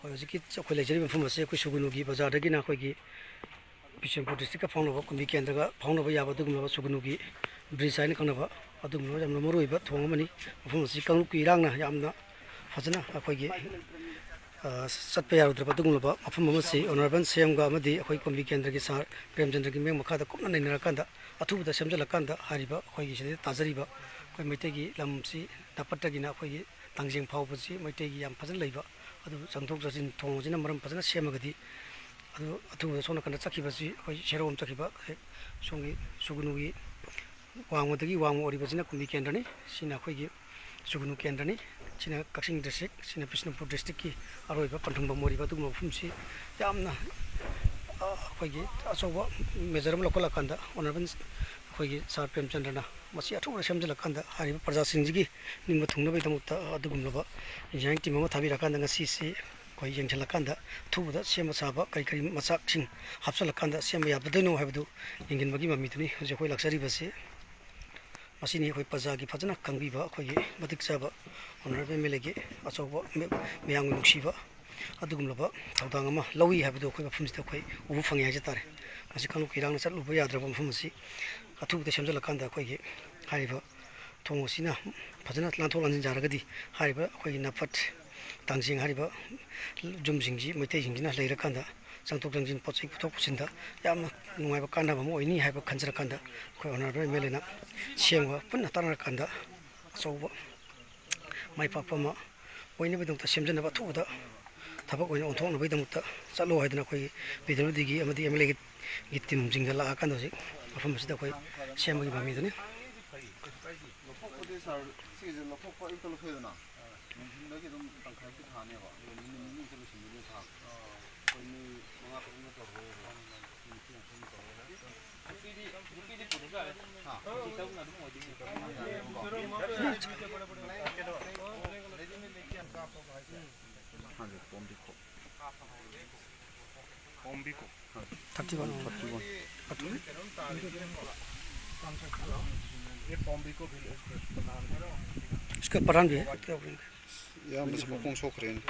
ꯍꯧꯖꯤꯛꯀꯤ ꯑꯩꯈꯣꯏ ꯂꯩꯖꯔꯤꯕ ꯃꯐꯝ ꯑꯁꯤ ꯑꯩꯈꯣꯏ ꯁꯨꯒꯨꯅꯨꯒꯤ ꯕꯖꯥꯔꯗꯒꯤꯅ ꯑꯩꯈꯣꯏꯒꯤ ꯕꯤꯁꯦꯝꯄꯨꯔ ꯗꯤꯁꯇ꯭ꯔꯤꯛꯀ ꯐꯥꯎꯅꯕ ꯀꯨꯝꯕꯤ ꯀꯦꯟꯗ꯭ꯔꯒ ꯐꯥꯎꯅꯕ ꯌꯥꯕ ꯑꯗꯨꯒꯨꯝꯂꯕ ꯁꯨꯒꯨꯅꯨꯒꯤ ꯕ꯭ꯔꯤꯖ ꯍꯥꯏꯅ ꯈꯪꯅꯕ ꯑꯗꯨꯒꯨꯝꯂꯕ ꯌꯥꯝꯅ ꯃꯔꯨꯑꯣꯏꯕ ꯊꯣꯡ ꯑꯃꯅꯤ ꯃꯐꯝ ꯑꯁꯤ ꯀꯥꯡꯂꯨꯞꯀꯤ ꯏꯔꯥꯡꯅ ꯌꯥꯝꯅ ꯐꯖꯅ ꯑꯩꯈꯣꯏꯒꯤ ꯆꯠꯄ ꯌꯥꯔꯣꯏꯗ꯭ꯔꯕ ꯑꯗꯨꯒꯨꯝꯂꯕ ꯃꯐꯝ ꯑꯃꯁꯤ ꯑꯣꯅꯔꯦꯕꯜ ꯁꯤꯑꯦꯝꯒ ꯑꯃꯗꯤ ꯑꯩꯈꯣꯏ ꯀꯨꯝꯕꯤ ꯀꯦꯟꯗ꯭ꯔꯒꯤ ꯁꯥꯔ ꯄ꯭ꯔꯦꯝꯆꯟꯗ꯭ꯔꯒꯤ ꯃꯤꯠꯌꯦꯡ ꯃꯈꯥꯗ ꯀꯨꯞꯅ ꯅꯩꯅꯔꯀꯥꯟꯗ ꯑꯊꯨꯕꯗ ꯁꯦꯝꯖꯤꯜꯂꯀꯥꯟꯗ ꯍꯥꯏꯔꯤꯕ ꯑꯩꯈꯣꯏꯒꯤ ꯁꯤꯗ ꯇꯥꯖꯔꯤꯕ ꯑꯩꯈꯣꯏ ꯃꯩꯇꯩꯒꯤ ꯂꯝꯁꯤ ꯅꯥꯄꯠꯇꯒꯤꯅ ꯑꯩꯈꯣꯏꯒꯤ ꯇꯥꯡꯖꯦꯡ ꯐꯥꯎꯕꯁꯤ ꯃꯩꯇꯩꯒꯤ ꯌꯥꯝ ꯐꯖꯅ ꯂꯩꯕ ꯑꯗꯨ ꯆꯪꯊꯣꯛ ꯆꯪꯁꯤꯟ ꯊꯣꯡ ꯑꯁꯤꯅ ꯃꯔꯝ ꯐꯖꯅ ꯁꯦꯝꯃꯒꯗꯤ ꯑꯗꯨ ꯑꯊꯨꯕꯗ ꯁꯣꯝ ꯅꯥꯀꯟꯗ ꯆꯠꯈꯤꯕꯁꯤ ꯑꯩꯈꯣই ꯁꯦꯔꯧꯝ ꯆꯠꯈꯤꯕ ꯍꯦꯛ ꯁꯣꯝꯒꯤ ꯁꯨꯒꯨꯅꯨꯒꯤ ꯋꯥꯡꯃꯗꯒꯤ ꯋꯥꯡꯃ ꯑꯣꯏꯔꯤꯕꯁꯤꯅ ꯀꯨꯝꯕꯤ ꯀꯦꯟꯗ꯭ꯔꯅꯤ ꯁꯤꯅ ꯑꯩꯈꯣꯏꯒꯤ ꯁꯨꯒꯨꯅꯨ ꯀꯦꯟꯗ꯭ꯔꯅꯤ ꯁꯤꯅ ꯀꯛꯆꯤꯡ ꯗꯤꯁꯇ꯭ꯔꯤꯛ ꯁꯤꯅ ꯕꯤꯁꯅꯨꯄꯨꯔ ꯗꯤꯁꯇ꯭ꯔꯤꯛꯀꯤ ꯑꯔꯣꯏꯕ ꯄꯟꯊꯨꯡꯐꯝ ꯑꯣꯏꯔꯤꯕ ꯑꯗꯨꯒꯨꯝꯕ ꯃꯐꯝꯁꯤ ꯌꯥꯝꯅ ꯑꯩꯈꯣꯏꯒꯤ ꯑꯆꯧꯕ ꯃꯦꯖꯔ ꯑꯃ ꯂꯧꯈꯠꯂꯀꯥꯟꯗ ꯑꯣꯅꯔꯦꯕꯜ ꯑꯩꯈꯣꯏꯒꯤ ꯁꯥꯔ ꯄ꯭ꯔꯦꯝꯆꯟꯗ꯭ꯔꯅ ꯃꯁꯤ ꯑꯊꯨꯕꯗ ꯁꯦꯝꯖꯤꯜꯂꯀꯥꯟꯗ ꯍꯥꯏꯔꯤꯕ ꯄ꯭ꯔꯖꯥꯁꯤꯡꯁꯤꯒꯤ ꯅꯤꯡꯕ ꯊꯨꯡꯅꯕꯒꯤꯗꯃꯛꯇ ꯑꯗꯨꯒꯨꯝꯂꯕ ꯏꯟꯖꯤꯅꯤꯌꯥꯔꯤꯡ ꯇꯤꯝ ꯑꯃ ꯊꯥꯕꯤꯔꯀꯥꯟꯗ ꯉꯁꯤꯁꯤ ꯑꯩꯈꯣꯏ ꯌꯦꯡꯁꯤꯜꯂꯀꯥꯟꯗ ꯑꯊꯨꯕꯗ ꯁꯦꯝꯕ ꯁꯥꯕ ꯀꯔꯤ ꯀꯔꯤ ꯃꯆꯥꯛꯁꯤꯡ ꯍꯥꯞꯆꯤꯜꯂꯀꯥꯟꯗ ꯁꯦꯝꯕ ꯌꯥꯒꯗꯣꯏꯅꯣ ꯍꯥꯏꯕꯗꯨ ꯌꯦꯡꯁꯤꯟꯕꯒꯤ ꯃꯃꯤꯗꯨꯅꯤ ꯍꯧꯖꯤꯛ ꯑꯩꯈꯣꯏ ꯂꯥꯛꯆꯔꯤꯕꯁꯤ ꯃꯁꯤꯅꯤ ꯑꯩꯈꯣꯏ ꯄ꯭ꯔꯖꯥꯒꯤ ꯐꯖꯅ ꯈꯪꯕꯤꯕ ꯑꯩꯈꯣꯏꯒꯤ ꯃꯇꯤꯛ ꯆꯥꯕ ꯑꯣꯅꯔꯦꯕꯜ ꯑꯦꯝ ꯑꯦꯜ ꯑꯦꯒꯤ ꯑꯆꯧꯕ ꯃꯌꯥꯝꯒꯤ ꯅꯨꯡꯁꯤꯕ ꯑꯗꯨꯒꯨꯝꯂꯕ ꯊꯧꯗꯥꯡ ꯑꯃ ꯂꯧꯏ ꯍꯥꯏꯕꯗꯨ ꯑꯩꯈꯣꯏ ꯃꯐꯝꯁꯤꯗ ꯑꯩꯈꯣꯏ ꯎꯕ ꯐꯪꯉꯤ ꯍꯥꯏꯖ ꯇꯥꯔꯦ ꯃꯁꯤ ꯀꯥꯡꯂꯨꯞꯀꯤ ꯏꯔꯥꯡꯅ ꯆꯠꯂꯨꯕ ꯌꯥꯗ꯭ꯔꯕ ꯃꯐꯝ ꯑꯁꯤ ꯑꯊꯨꯕꯗ ꯁꯦꯝꯖꯤꯜꯂꯀꯥꯟꯗ ꯑꯩꯈꯣꯏꯒꯤ ꯍꯥꯏꯔꯤꯕ ꯊꯣꯡ ꯑꯁꯤꯅ ꯐꯖꯅ ꯂꯥꯟꯊꯣꯛ ꯂꯥꯟꯁꯤꯟ ꯌꯥꯔꯒꯗꯤ ꯍꯥꯏꯔꯤꯕ ꯑꯩꯈꯣꯏꯒꯤ ꯅꯥꯐꯠ ꯇꯥꯡꯖꯦꯡ ꯍꯥꯏꯔꯤꯕ ꯌꯨꯝꯁꯤꯡꯁꯤ ꯃꯩꯇꯩꯁꯤꯡꯁꯤꯅ ꯂꯩꯔꯀꯥꯟꯗ ꯆꯪꯊꯣꯛ ꯆꯪꯁꯤꯟ ꯄꯣꯠ ꯆꯩ ꯄꯨꯊꯣꯛ ꯄꯨꯁꯤꯟꯗ ꯌꯥꯝꯅ ꯅꯨꯡꯉꯥꯏꯕ ꯀꯥꯟꯅꯕ ꯑꯃ ꯑꯣꯏꯅꯤ ꯍꯥꯏꯕ ꯈꯟꯖꯔꯀꯥꯟꯗ ꯑꯩꯈꯣꯏ ꯑꯣꯅꯔꯦꯕꯜ ꯑꯦꯝ ꯑꯦꯜ ꯑꯦꯅ ꯁꯦꯝꯒ ꯄꯨꯟꯅ ꯇꯥꯟꯅꯔꯀꯥꯟꯗ ꯑꯆꯧꯕ ꯃꯥꯏ ꯄꯥꯛꯄ ꯑꯃ ꯑꯣꯏꯅꯕꯒꯤꯗꯃꯛꯇ ꯁꯦꯝꯖꯤꯟꯅꯕ ꯑꯊꯨꯕꯗ ꯊꯕꯛ ꯑꯣꯏꯅ ꯑꯣꯟꯊꯣꯛꯅꯕꯒꯤꯗꯃꯛꯇ ꯆꯠꯂꯣ ꯍꯥꯏꯗꯅ ꯑꯩꯈꯣꯏꯒꯤ ꯄꯤ ꯗꯕ꯭ꯂꯤꯎ ꯗꯤꯒꯤ ꯑꯃꯗꯤ ꯑꯦꯝ ꯑꯦꯜ ꯑꯦꯒꯤ ꯇꯤꯝꯁꯤꯡꯒ ꯂꯥꯛꯑꯀꯥꯟꯗ ꯍꯧꯖꯤꯛ ꯃꯐꯝ ꯑꯁꯤꯗ ꯑꯩꯈꯣꯏ ꯁꯦꯝꯕꯒꯤ ꯃꯃꯤꯗꯨꯅꯤ ꯂꯧꯊꯣꯛꯄ ꯑꯌꯨꯛꯇ ꯂꯧꯊꯣꯛꯑꯦꯗꯅ ꯅꯨꯡꯊꯤꯟꯗꯒꯤ ꯑꯗꯨꯝ ꯇꯪꯈꯥꯏꯗꯤ ꯊꯥꯅꯦꯕ ꯑꯗꯨꯒ ꯅꯨꯃꯤꯠ ꯅꯤꯅꯤꯗ ꯂꯣꯏꯁꯤꯟꯕꯗꯤ ꯊꯥꯕ ꯑꯩꯈꯣই ꯃꯤ 5-6ꯅ ꯇꯧꯔꯒ ꯅꯨꯄꯤꯗꯤ ꯄꯨꯔꯒ ꯇꯧꯅ ꯑꯗꯨꯝ ꯑꯣꯏꯗꯣꯏꯅꯤ Pombiko. 31 ये Pombiko village इसका परान भी है या बस मखों सोख रहे हैं